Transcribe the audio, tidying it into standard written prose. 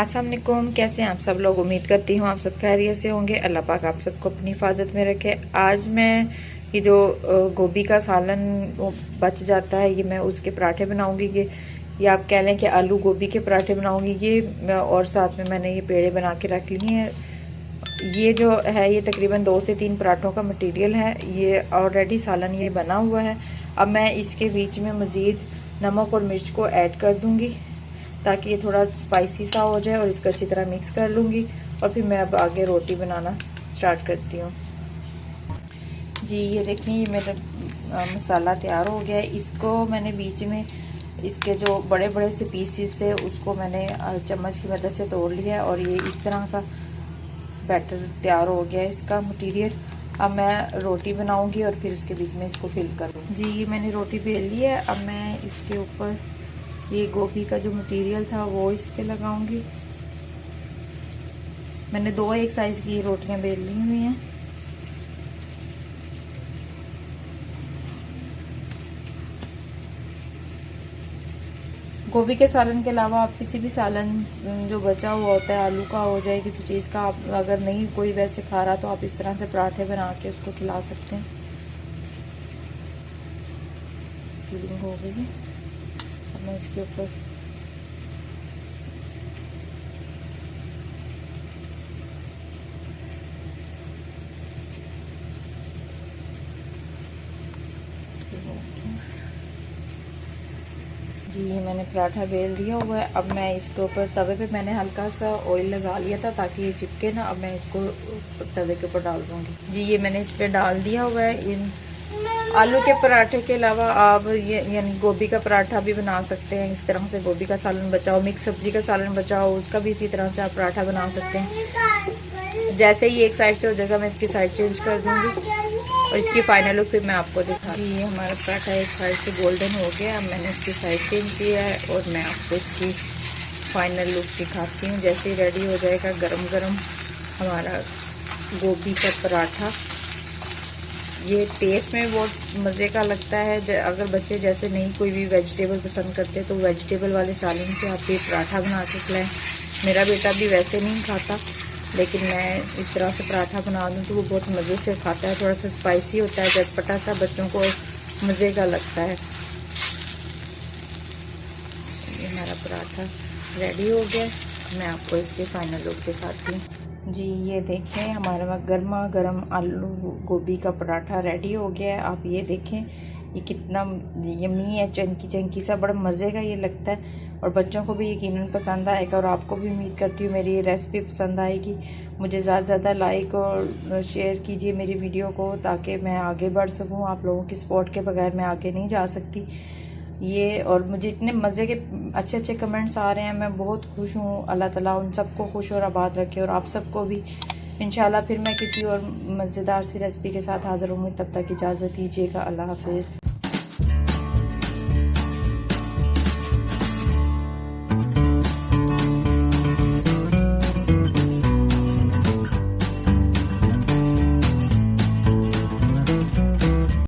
अस्सलाम वालेकुम। कैसे हैं आप सब लोग? उम्मीद करती हूँ आप सब खैरियत से होंगे। अल्लाह पाक आप सबको अपनी हिफाजत में रखे। आज मैं ये जो गोभी का सालन वो बच जाता है, ये मैं उसके पराठे बनाऊंगी। ये आप कह लें कि आलू गोभी के पराठे बनाऊंगी ये, और साथ में मैंने ये पेड़े बना के रख लिए हैं। ये जो है ये तकरीबन 2 से 3 पराठों का मटेरियल है। ये ऑलरेडी सालन ये बना हुआ है। अब मैं इसके बीच में मज़ीद नमक और मिर्च को ऐड कर दूंगी ताकि ये थोड़ा स्पाइसी सा हो जाए, और इसको अच्छी तरह मिक्स कर लूँगी। और फिर मैं अब आगे रोटी बनाना स्टार्ट करती हूँ। जी ये देखिए, ये मेरा मसाला तैयार हो गया है। इसको मैंने बीच में इसके जो बड़े बड़े से पीसीस थे उसको मैंने चम्मच की मदद से तोड़ लिया, और ये इस तरह का बैटर तैयार हो गया है इसका मटीरियल। अब मैं रोटी बनाऊंगी और फिर उसके बीच में इसको फिल करूँगी। जी ये मैंने रोटी बेल ली है। अब मैं इसके ऊपर ये गोभी का जो मटेरियल था वो इस पे लगाऊंगी। मैंने 2 एक साइज की रोटियां बेल ली हुई हैं। गोभी के सालन के अलावा आप किसी भी सालन जो बचा हुआ होता है, आलू का हो जाए, किसी चीज़ का, आप अगर नहीं कोई वैसे खा रहा तो आप इस तरह से पराठे बना के उसको खिला सकते हैं। फीलिंग हो गई है। अब मैं इसके ऊपर जी ये मैंने पराठा बेल दिया हुआ है। अब मैं इसके ऊपर तवे पे मैंने हल्का सा ऑयल लगा लिया था ताकि ये चिपके ना। अब मैं इसको तवे के ऊपर डाल दूंगी। जी ये मैंने इस पे डाल दिया हुआ है। इन आलू के पराठे के अलावा आप ये यानी गोभी का पराठा भी बना सकते हैं। इस तरह से गोभी का सालन बचाओ, मिक्स सब्जी का सालन बचाओ, उसका भी इसी तरह से आप पराठा बना सकते हैं। जैसे ही एक साइड से हो जाएगा मैं इसकी साइड चेंज कर दूंगी, और इसकी फाइनल लुक फिर मैं आपको दिखाती हूँ। ये हमारा पराठा एक साइड से गोल्डन हो गया। अब मैंने इसकी साइड चेंज किया है, और मैं आपको इसकी फाइनल लुक दिखाती हूँ। जैसे ही रेडी हो जाएगा गरम गरम हमारा गोभी का पराठा, ये टेस्ट में बहुत मज़े का लगता है। अगर बच्चे जैसे नहीं कोई भी वेजिटेबल पसंद करते तो वेजिटेबल वाले सालन से आप ये पराठा बना के खिलाएं। मेरा बेटा भी वैसे नहीं खाता, लेकिन मैं इस तरह से पराठा बना दूँ तो वो बहुत मज़े से खाता है। थोड़ा सा स्पाइसी होता है, चटपटा सा, बच्चों को मज़े का लगता है। ये हमारा पराठा रेडी हो गया। मैं आपको इसके फाइनल लुक दिखाती हूँ। जी ये देखें, हमारा गर्मा गर्म आलू गोभी का पराठा रेडी हो गया है। आप ये देखें ये कितना यम्मी है, चंकी चंकी सा, बड़ा मज़े का ये लगता है, और बच्चों को भी यकीनन पसंद आएगा। और आपको भी उम्मीद करती हूँ मेरी ये रेसिपी पसंद आएगी। मुझे ज़्यादा से ज़्यादा लाइक और शेयर कीजिए मेरी वीडियो को, ताकि मैं आगे बढ़ सकूँ। आप लोगों की सपोर्ट के बगैर मैं आगे नहीं जा सकती। ये और मुझे इतने मज़े के अच्छे अच्छे कमेंट्स आ रहे हैं, मैं बहुत खुश हूँ। अल्लाह ताला उन सबको खुश और आबाद रखे, और आप सबको भी। इंशाल्लाह फिर मैं किसी और मज़ेदार सी रेसिपी के साथ हाज़िर होंगी। तब तक इजाज़त दीजिएगा। अल्लाह हाफिज़।